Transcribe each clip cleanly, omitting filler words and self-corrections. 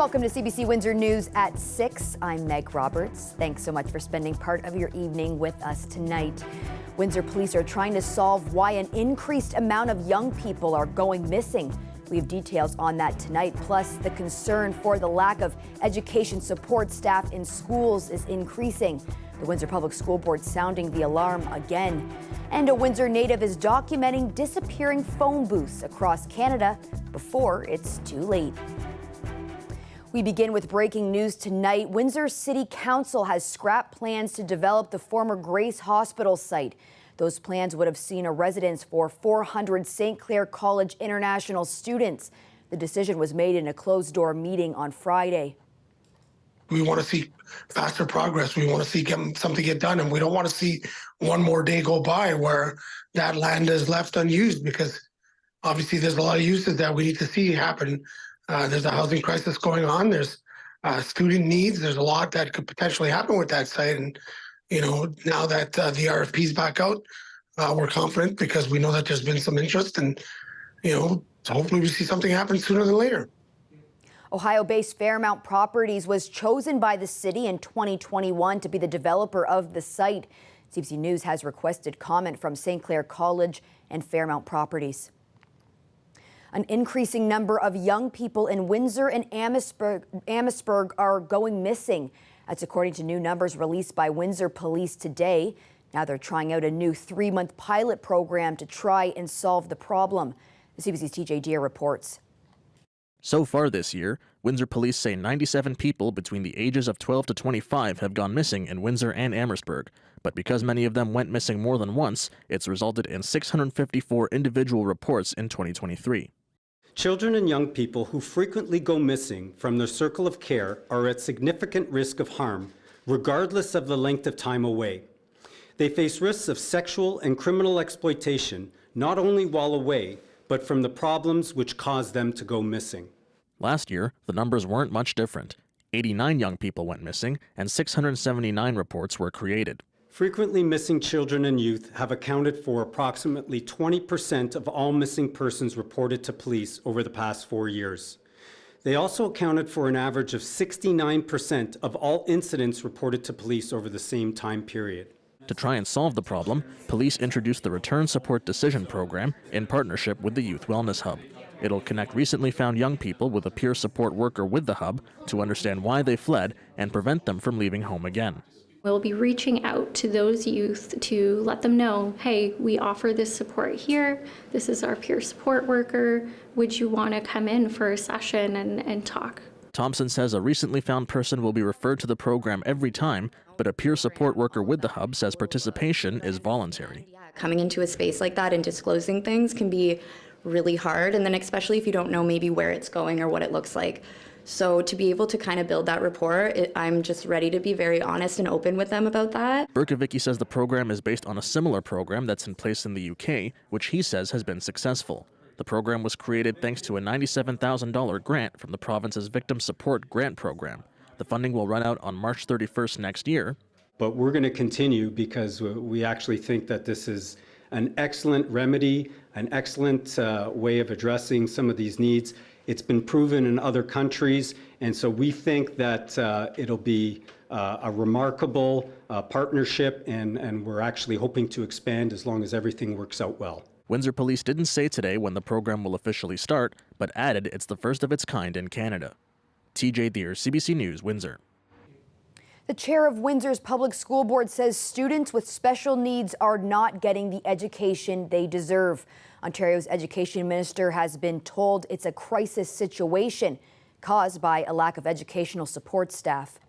Welcome to CBC Windsor News at 6. I'm Meg Roberts. Thanks so much for spending part of your evening with us tonight. Windsor police are trying to solve why an increased amount of young people are going missing. We have details on that tonight, plus the concern for the lack of education support staff in schools is increasing. The Windsor Public School Board sounding the alarm again. And a Windsor native is documenting disappearing phone booths across Canada before it's too late. We begin with breaking news tonight. Windsor City Council has scrapped plans to develop the former Grace Hospital site. Those plans would have seen a residence for 400 St. Clair College international students. The decision was made in a closed-door meeting on Friday. We want to see faster progress. We want to see something get done, and we don't want to see one more day go by where that land is left unused, because obviously there's a lot of uses that we need to see happen. There's a housing crisis going on. There's student needs. There's a lot that could potentially happen with that site. And, you know, now that the RFP's back out, we're confident because we know that there's been some interest, and, you know, hopefully we see something happen sooner than later. Ohio-based Fairmount Properties was chosen by the city in 2021 to be the developer of the site. CBC News has requested comment from St. Clair College and Fairmount Properties. An increasing number of young people in Windsor and Amherstburg are going missing. That's according to new numbers released by Windsor Police today. Now they're trying out a new 3-month pilot program to try and solve the problem. The CBC's TJ Deere reports. So far this year, Windsor Police say 97 people between the ages of 12 to 25 have gone missing in Windsor and Amherstburg. But because many of them went missing more than once, it's resulted in 654 individual reports in 2023. Children and young people who frequently go missing from their circle of care are at significant risk of harm, regardless of the length of time away. They face risks of sexual and criminal exploitation, not only while away, but from the problems which cause them to go missing. Last year, the numbers weren't much different. 89 young people went missing, and 679 reports were created. Frequently missing children and youth have accounted for approximately 20% of all missing persons reported to police over the past 4 years. They also accounted for an average of 69% of all incidents reported to police over the same time period. To try and solve the problem, police introduced the Return Support Decision Program in partnership with the Youth Wellness Hub. It'll connect recently found young people with a peer support worker with the hub to understand why they fled and prevent them from leaving home again. We'll be reaching out to those youth to let them know, hey, we offer this support here. This is our peer support worker. Would you want to come in for a session and talk? Thompson says a recently found person will be referred to the program every time, but a peer support worker with the hub says participation is voluntary. Coming into a space like that and disclosing things can be really hard, and then especially if you don't know maybe where it's going or what it looks like. So to be able to kind of build that rapport, I'm just ready to be very honest and open with them about that. Berkovicki says the program is based on a similar program that's in place in the UK, which he says has been successful. The program was created thanks to a $97,000 grant from the province's Victim Support Grant Program. The funding will run out on March 31st next year. But we're going to continue because we actually think that this is an excellent remedy, an excellent way of addressing some of these needs. It's been proven in other countries, and so we think that it'll be a remarkable partnership, and we're actually hoping to expand as long as everything works out well. Windsor Police didn't say today when the program will officially start, but added it's the first of its kind in Canada. TJ Deere, CBC News, Windsor. The chair of Windsor's Public School Board says students with special needs are not getting the education they deserve. Ontario's education minister has been told it's a crisis situation caused by a lack of educational support staff.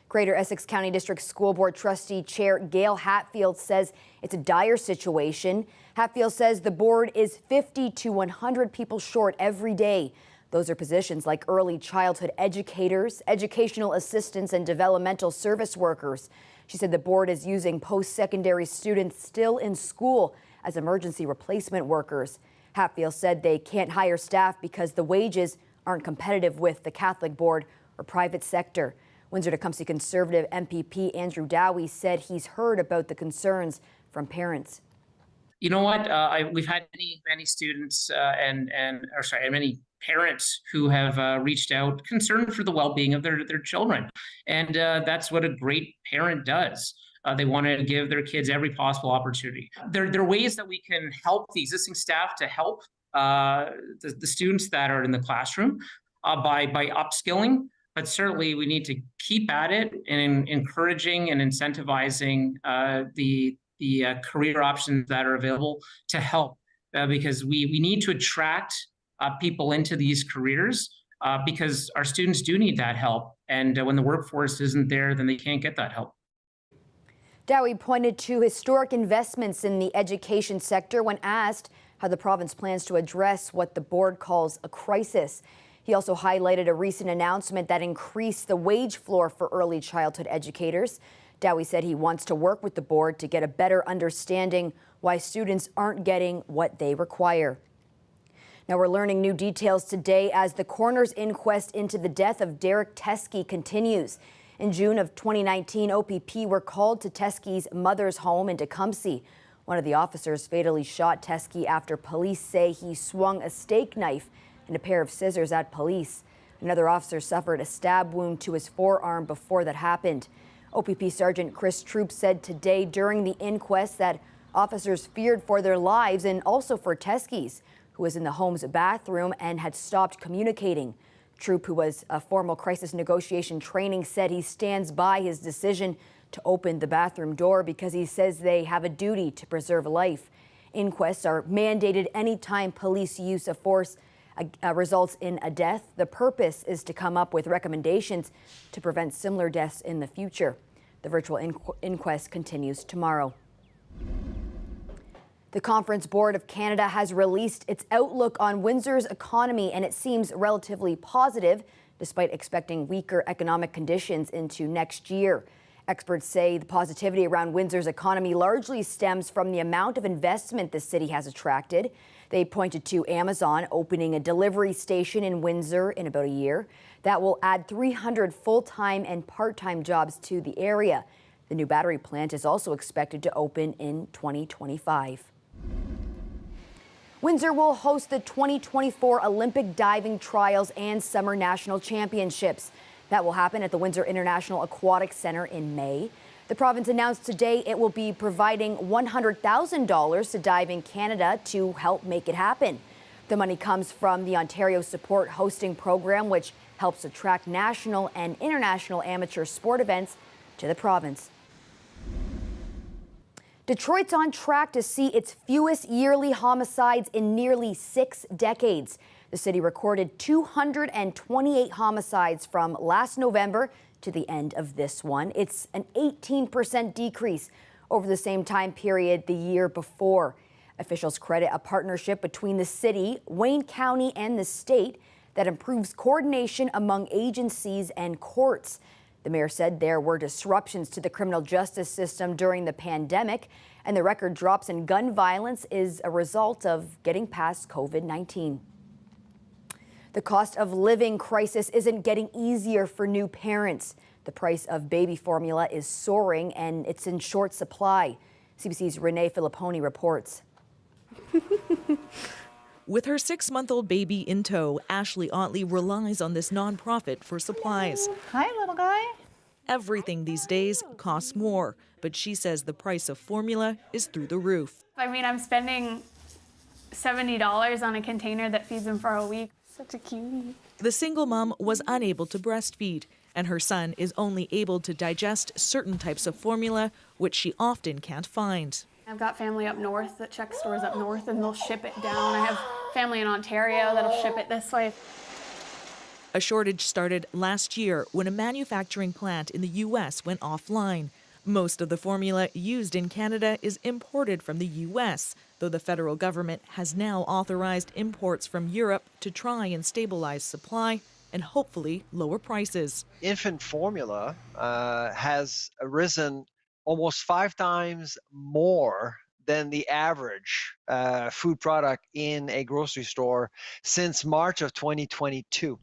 Greater Essex County District School Board Trustee Chair Gail Hatfield says it's a dire situation. Hatfield says the board is 50 to 100 people short every day. Those are positions like early childhood educators, educational assistants, and developmental service workers. She said the board is using post-secondary students still in school as emergency replacement workers. Hatfield said they can't hire staff because the wages aren't competitive with the Catholic board or private sector. Windsor-Tecumseh Conservative MPP Andrew Dowie said he's heard about the concerns from parents. You know what? We've had many students and many parents who have reached out concerned for the well-being of their children, and that's what a great parent does. They want to give their kids every possible opportunity. There are ways that we can help the existing staff to help the students that are in the classroom by upskilling. But certainly, we need to keep at it and encouraging and incentivizing the career options that are available to help, because we need to attract people into these careers because our students do need that help. And when the workforce isn't there, then they can't get that help. Dowie pointed to historic investments in the education sector when asked how the province plans to address what the board calls a crisis. He also highlighted a recent announcement that increased the wage floor for early childhood educators. Dowie said he wants to work with the board to get a better understanding why students aren't getting what they require. Now we're learning new details today as the coroner's inquest into the death of Derek Teskey continues. In June of 2019, OPP were called to Teskey's mother's home in Tecumseh. One of the officers fatally shot Teskey after police say he swung a steak knife and a pair of scissors at police. Another officer suffered a stab wound to his forearm before that happened. OPP Sergeant Chris Troop said today during the inquest that officers feared for their lives and also for Teskey's, who was in the home's bathroom and had stopped communicating. Troop, who was a formal crisis negotiation training, said he stands by his decision to open the bathroom door because he says they have a duty to preserve life. Inquests are mandated anytime police use of force results in a death. The purpose is to come up with recommendations to prevent similar deaths in the future. The virtual inquest continues tomorrow. The Conference Board of Canada has released its outlook on Windsor's economy, and it seems relatively positive, despite expecting weaker economic conditions into next year. Experts say the positivity around Windsor's economy largely stems from the amount of investment the city has attracted. They pointed to Amazon opening a delivery station in Windsor in about a year. That will add 300 full-time and part-time jobs to the area. The new battery plant is also expected to open in 2025. Windsor will host the 2024 Olympic diving trials and Summer National Championships. That will happen at the Windsor International Aquatic Centre in May. The province announced today it will be providing $100,000 to Diving Canada to help make it happen. The money comes from the Ontario Support Hosting Program, which helps attract national and international amateur sport events to the province. Detroit's on track to see its fewest yearly homicides in nearly 6 decades. The city recorded 228 homicides from last November to the end of this one. It's an 18% decrease over the same time period the year before. Officials credit a partnership between the city, Wayne County, and the state that improves coordination among agencies and courts. The mayor said there were disruptions to the criminal justice system during the pandemic, and the record drops in gun violence is a result of getting past COVID-19. The cost of living crisis isn't getting easier for new parents. The price of baby formula is soaring and it's in short supply. CBC's Renee Filipponi reports. With her 6-month-old baby in tow, Ashley Otley relies on this nonprofit for supplies. Hi, little guy. Everything these days costs more, but she says the price of formula is through the roof. I mean, I'm spending $70 on a container that feeds him for a week. Such a cutie. The single mom was unable to breastfeed, and her son is only able to digest certain types of formula, which she often can't find. I've got family up north that check stores up north and they'll ship it down. I have family in Ontario that'll ship it this way. A shortage started last year when a manufacturing plant in the U.S. went offline. Most of the formula used in Canada is imported from the U.S., though the federal government has now authorized imports from Europe to try and stabilize supply and hopefully lower prices. Infant formula has risen almost 5 times more than the average food product in a grocery store since March of 2022.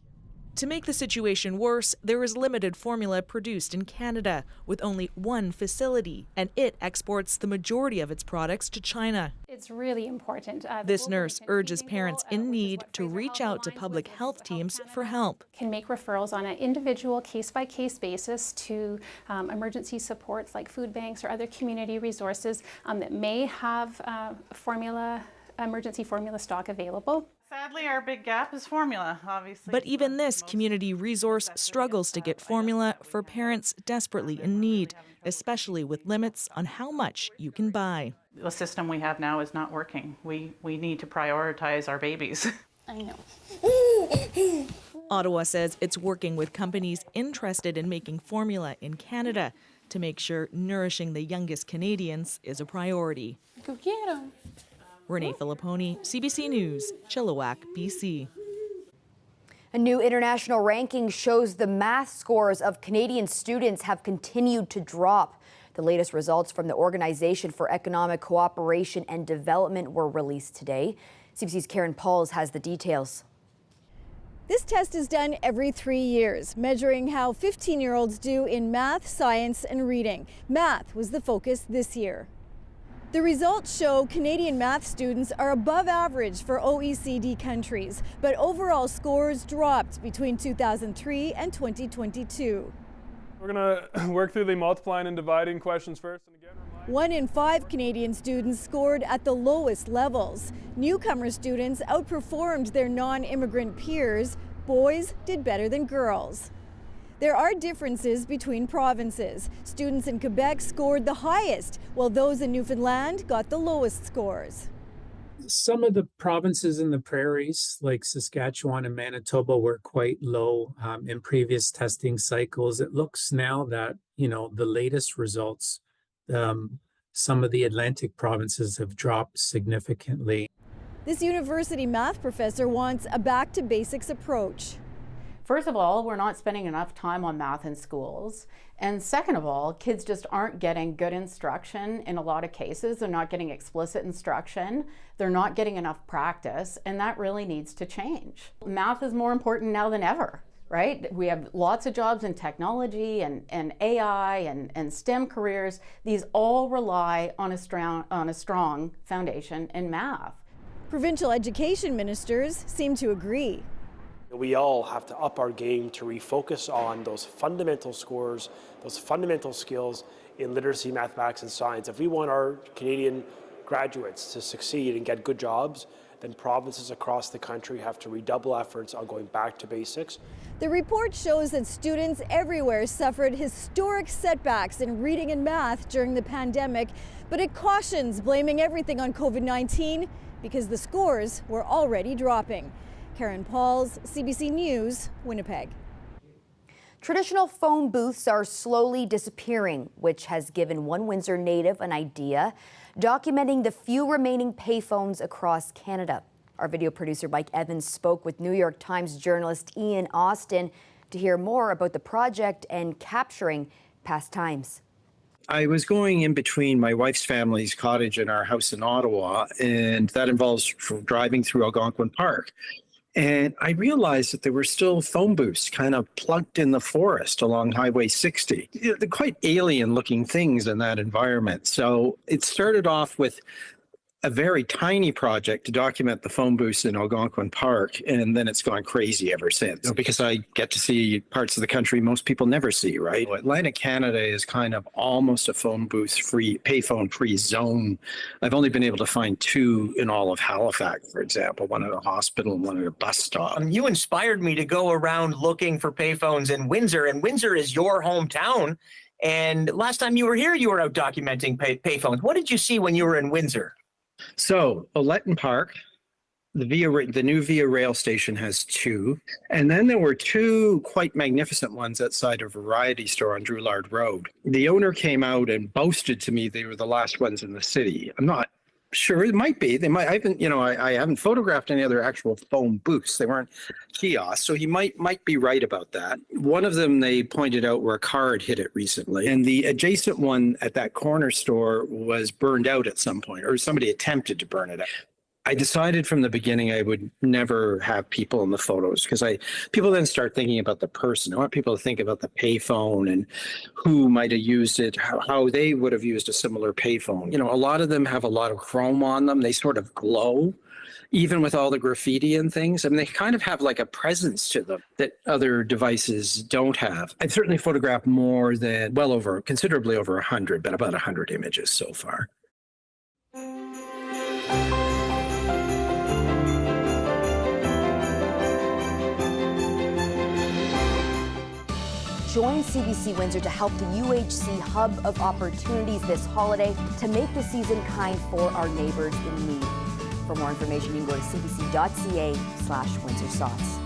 To make the situation worse, there is limited formula produced in Canada, with only one facility, and it exports the majority of its products to China. It's really important. This nurse urges parents in need to reach out to public health teams for help. Can make referrals on an individual case-by-case basis to emergency supports like food banks or other community resources that may have emergency formula stock available. Sadly, our big gap is formula, obviously. But even this community resource struggles to get formula for parents desperately in need, especially with limits on how much you can buy. The system we have now is not working. We need to prioritize our babies. I know. Ottawa says it's working with companies interested in making formula in Canada to make sure nourishing the youngest Canadians is a priority. Go get 'em. Renee Filipponi, CBC News, Chilliwack, BC. A new international ranking shows the math scores of Canadian students have continued to drop. The latest results from the Organization for Economic Cooperation and Development were released today. CBC's Karen Pauls has the details. This test is done every 3 years, measuring how 15-year-olds do in math, science, and reading. Math was the focus this year. The results show Canadian math students are above average for OECD countries, but overall scores dropped between 2003 and 2022. We're going to work through the multiplying and dividing questions first. And again, 1 in 5 Canadian students scored at the lowest levels. Newcomer students outperformed their non-immigrant peers. Boys did better than girls. There are differences between provinces. Students in Quebec scored the highest, while those in Newfoundland got the lowest scores. Some of the provinces in the prairies, like Saskatchewan and Manitoba, were quite low in previous testing cycles. It looks now that, the latest results, some of the Atlantic provinces have dropped significantly. This university math professor wants a back-to-basics approach. First of all, we're not spending enough time on math in schools. And second of all, kids just aren't getting good instruction in a lot of cases. They're not getting explicit instruction. They're not getting enough practice, and that really needs to change. Math is more important now than ever, right? We have lots of jobs in technology and AI and STEM careers. These all rely on a strong foundation in math. Provincial education ministers seem to agree. We all have to up our game to refocus on those fundamental scores, those fundamental skills in literacy, mathematics, and science. If we want our Canadian graduates to succeed and get good jobs, then provinces across the country have to redouble efforts on going back to basics. The report shows that students everywhere suffered historic setbacks in reading and math during the pandemic, but it cautions blaming everything on COVID-19 because the scores were already dropping. Karen Pauls, CBC News, Winnipeg. Traditional phone booths are slowly disappearing, which has given one Windsor native an idea, documenting the few remaining payphones across Canada. Our video producer Mike Evans spoke with New York Times journalist Ian Austin to hear more about the project and capturing past times. I was going in between my wife's family's cottage and our house in Ottawa, and that involves driving through Algonquin Park. And I realized that there were still phone booths kind of plugged in the forest along Highway 60. They're quite alien looking things in that environment. So it started off with a very tiny project to document the phone booths in Algonquin Park, and then it's gone crazy ever since. Because I get to see parts of the country most people never see, right? Atlantic Canada is kind of almost a phone booth free, payphone free zone. I've only been able to find 2 in all of Halifax, for example, one at a hospital and one at a bus stop. You inspired me to go around looking for payphones in Windsor, and Windsor is your hometown. And last time you were here, you were out documenting payphones. What did you see when you were in Windsor? So, Oletton Park, the new Via Rail station has 2. And then there were 2 quite magnificent ones outside a variety store on Drouillard Road. The owner came out and boasted to me they were the last ones in the city. I'm not sure. It might be. They might. I haven't photographed any other actual phone booths. They weren't kiosks, so he might be right about that. One of them they pointed out where a car had hit it recently, and the adjacent one at that corner store was burned out at some point, or somebody attempted to burn it out. I decided from the beginning I would never have people in the photos because people then start thinking about the person. I want people to think about the payphone and who might have used it, how they would have used a similar payphone. You know, a lot of them have a lot of chrome on them. They sort of glow, even with all the graffiti and things. I mean, they kind of have like a presence to them that other devices don't have. I've certainly photographed more than, considerably over 100, but about 100 images so far. Join CBC Windsor to help the UHC hub of opportunities this holiday to make the season kind for our neighbors in need. For more information, you can go to cbc.ca/WindsorSots.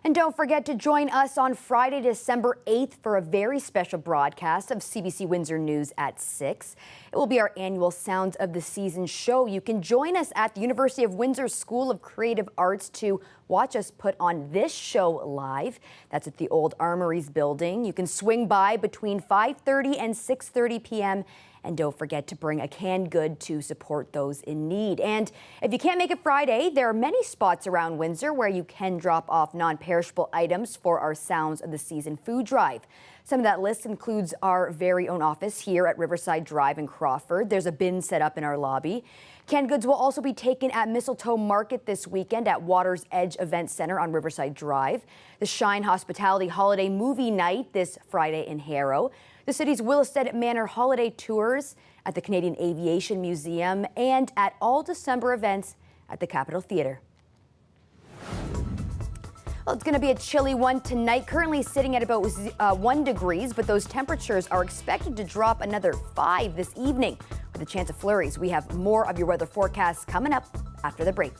And don't forget to join us on Friday, December 8th for a very special broadcast of CBC Windsor News at 6. It will be our annual Sounds of the Season show. You can join us at the University of Windsor School of Creative Arts to watch us put on this show live. That's at the Old Armories building. You can swing by between 5:30 and 6:30 p.m. And don't forget to bring a canned good to support those in need. And if you can't make it Friday, there are many spots around Windsor where you can drop off non-perishable items for our Sounds of the Season food drive. Some of that list includes our very own office here at Riverside Drive in Crawford. There's a bin set up in our lobby. Canned goods will also be taken at Mistletoe Market this weekend at Water's Edge Event Center on Riverside Drive. The Shine Hospitality Holiday Movie Night this Friday in Harrow. The city's Willisted Manor holiday tours at the Canadian Aviation Museum and at all December events at the Capitol Theatre. Well, it's going to be a chilly one tonight, currently sitting at about 1 degrees, but those temperatures are expected to drop another 5 this evening with a chance of flurries. We have more of your weather forecasts coming up after the break.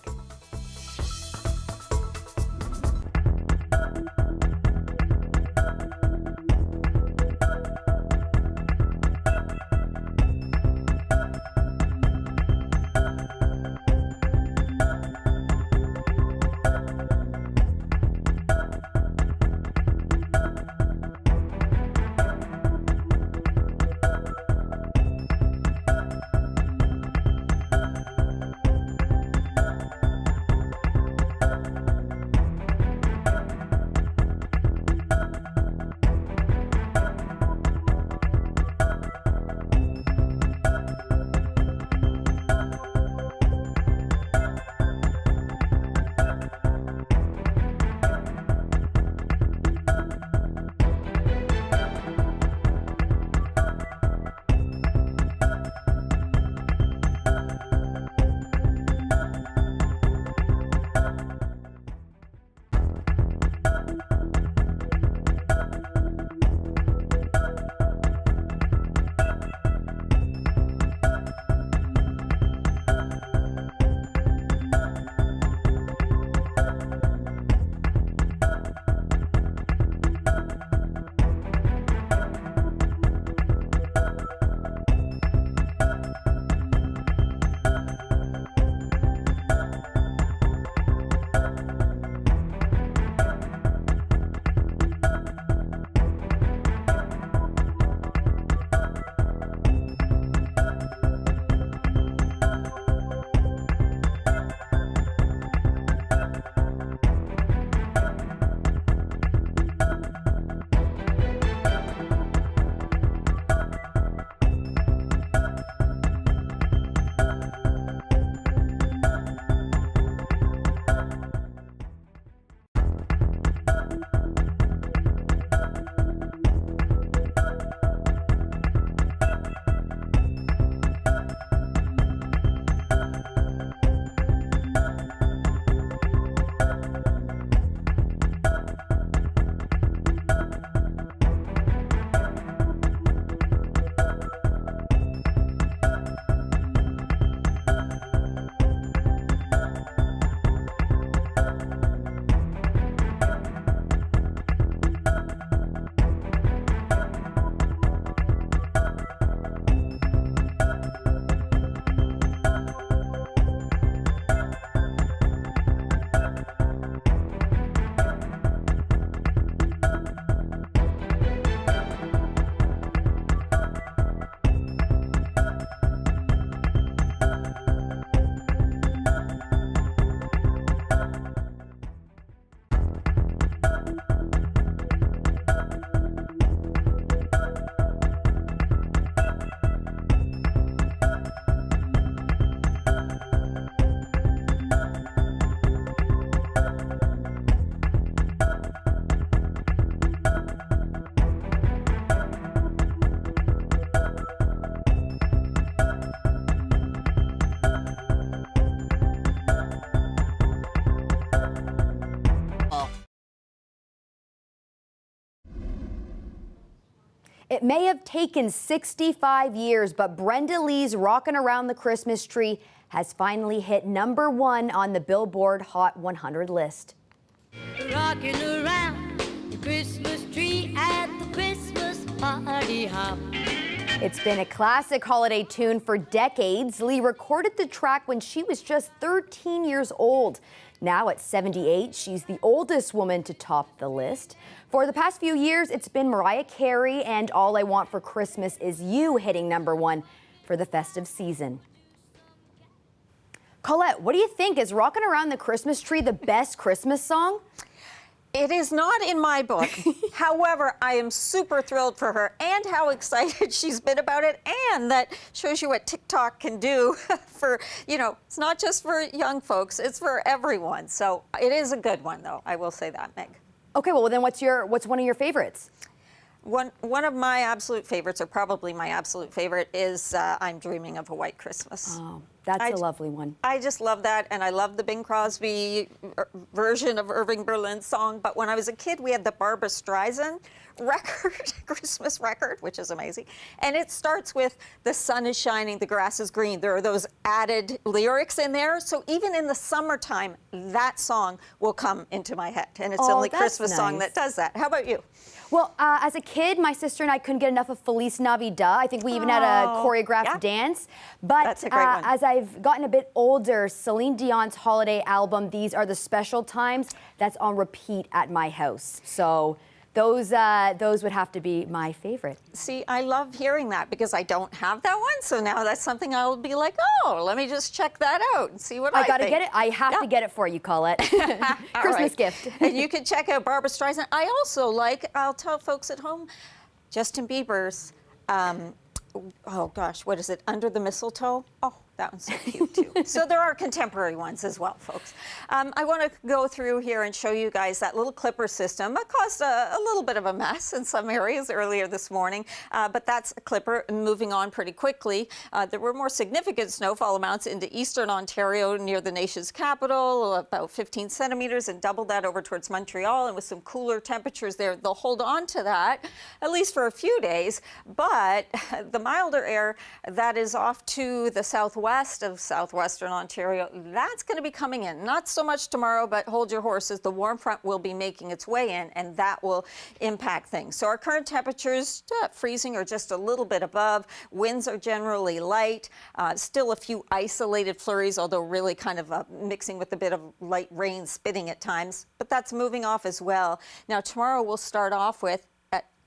It may have taken 65 years, but Brenda Lee's Rockin' Around the Christmas Tree has finally hit #1 on the Billboard Hot 100 list. Rocking around the Christmas tree at the Christmas party hop. It's been a classic holiday tune for decades. Lee recorded the track when she was just 13 years old. Now at 78, she's the oldest woman to top the list. For the past few years, it's been Mariah Carey and All I Want for Christmas Is You hitting #1 for the festive season. Colette, what do you think? Is Rockin' Around the Christmas Tree the best Christmas song? It is not in my book. However, I am super thrilled for her and how excited she's been about it. And that shows you what TikTok can do for, it's not just for young folks, it's for everyone. So it is a good one, though. I will say that, Meg. Okay, well then what's one of your favorites? One of my absolute favorites, or probably my absolute favorite, is I'm Dreaming of a White Christmas. Oh, that's a lovely one. I just love that, and I love the Bing Crosby version of Irving Berlin's song. But when I was a kid, we had the Barbra Streisand record, Christmas record, which is amazing. And it starts with "The sun is shining, the grass is green." There are those added lyrics in there. So even in the summertime, that song will come into my head. And it's the only Christmas song that does that. How about you? Well, as a kid, my sister and I couldn't get enough of Feliz Navidad. I think we even had a choreographed dance. But That's a great one. As I've gotten a bit older, Celine Dion's holiday album, These Are the Special Times, that's on repeat at my house. So those would have to be my favorite. See, I love hearing that because I don't have that one. So now that's something I'll be like, oh, let me just check that out and see what I gotta think. get it. I have to get it for you, Colette. Christmas gift. And you can check out Barbra Streisand. I also I'll tell folks at home, Justin Bieber's, oh gosh, what is it? Under the Mistletoe? Oh, that one's so cute too. So there are contemporary ones as well, folks. I want to go through here and show you guys that little clipper system. It caused a little bit of a mess in some areas earlier this morning, but that's a clipper moving on pretty quickly. There were more significant snowfall amounts into eastern Ontario near the nation's capital, about 15 centimeters, and double that over towards Montreal. And with some cooler temperatures there, they'll hold on to that at least for a few days. But the milder air that is off to the southwest of southwestern Ontario, that's going to be coming in. Not so much tomorrow, but hold your horses. The warm front will be making its way in, and that will impact things. So our current temperatures, freezing or just a little bit above. Winds are generally light. Still a few isolated flurries, although really kind of mixing with a bit of light rain spitting at times. But that's moving off as well. Now tomorrow we'll start off with,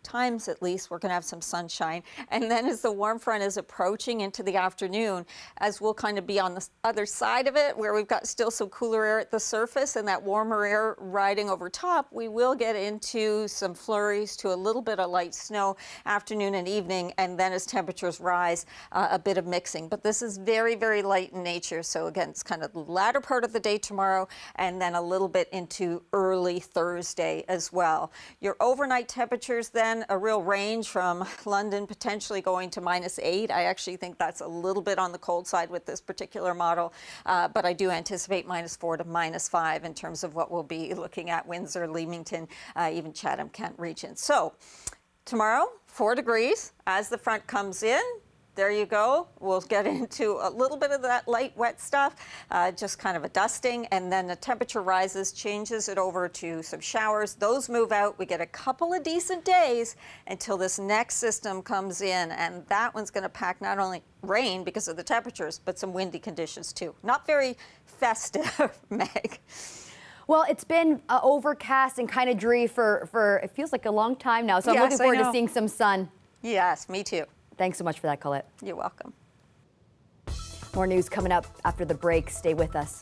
times at least, we're going to have some sunshine. And then as the warm front is approaching into the afternoon, as we'll kind of be on the other side of it, where we've got still some cooler air at the surface and that warmer air riding over top, we will get into some flurries to a little bit of light snow afternoon and evening. And then as temperatures rise, a bit of mixing. But this is very, very light in nature. So again, it's kind of the latter part of the day tomorrow, and then a little bit into early Thursday as well. Your overnight temperatures then, a real range from London potentially going to -8. I actually think that's a little bit on the cold side with this particular model, but I do anticipate -4 to -5 in terms of what we'll be looking at Windsor, Leamington, even Chatham-Kent region. So tomorrow, 4 degrees as the front comes in. There you go. We'll get into a little bit of that light, wet stuff, just kind of a dusting, and then the temperature rises, changes it over to some showers. Those move out. We get a couple of decent days until this next system comes in, and that one's going to pack not only rain because of the temperatures, but some windy conditions too. Not very festive, Meg. Well, it's been overcast and kind of dreary for it feels like a long time now, so I'm looking forward to seeing some sun. Yes, me too. Thanks so much for that, Colette. You're welcome. More news coming up after the break. Stay with us.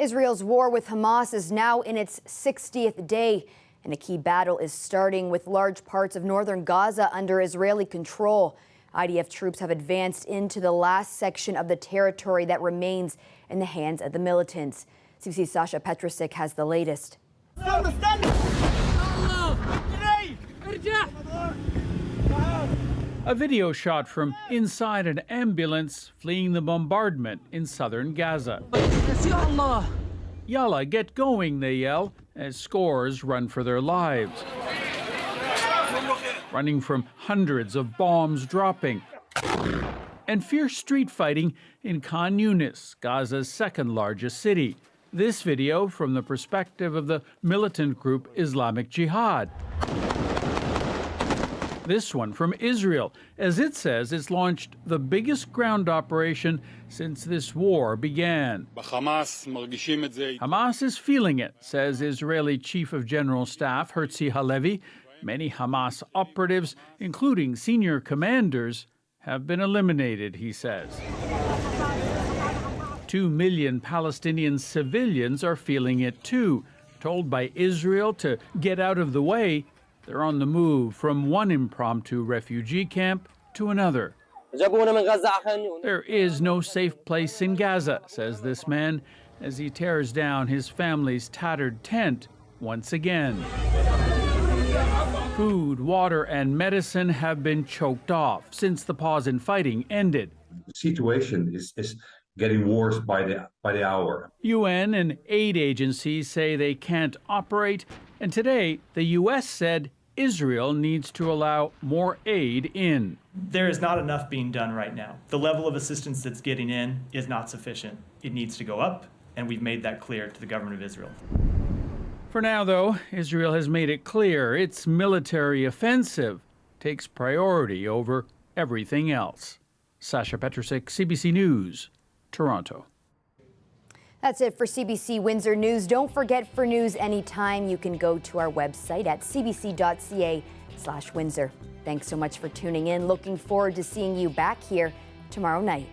Israel's war with Hamas is now in its 60th day, and a key battle is starting with large parts of northern Gaza under Israeli control. IDF troops have advanced into the last section of the territory that remains in the hands of the militants. CBC's Sasha Petrusik has the latest. A video shot from inside an ambulance fleeing the bombardment in southern Gaza. Yalla, get going, they yell, as scores run for their lives. Running from hundreds of bombs dropping. And fierce street fighting in Khan Yunis, Gaza's second largest city. This video from the perspective of the militant group Islamic Jihad. This one from Israel, as it says it's launched the biggest ground operation since this war began. Hamas is feeling it, says Israeli Chief of General Staff Herzi Halevi. Many Hamas operatives, including senior commanders, have been eliminated, he says. 2 million Palestinian civilians are feeling it too. Told by Israel to get out of the way, they're on the move from one impromptu refugee camp to another. There is no safe place in Gaza, says this man, as he tears down his family's tattered tent once again. Food, water, and medicine have been choked off since the pause in fighting ended. The situation is getting worse by the hour. UN and aid agencies say they can't operate, and today the U.S. said Israel needs to allow more aid in. There is not enough being done right now. The level of assistance that's getting in is not sufficient. It needs to go up, and we've made that clear to the government of Israel. For now, though, Israel has made it clear its military offensive takes priority over everything else. Sasha Petrusik, CBC News, Toronto. That's it for CBC Windsor News. Don't forget, for news anytime, you can go to our website at cbc.ca/Windsor. Thanks so much for tuning in. Looking forward to seeing you back here tomorrow night.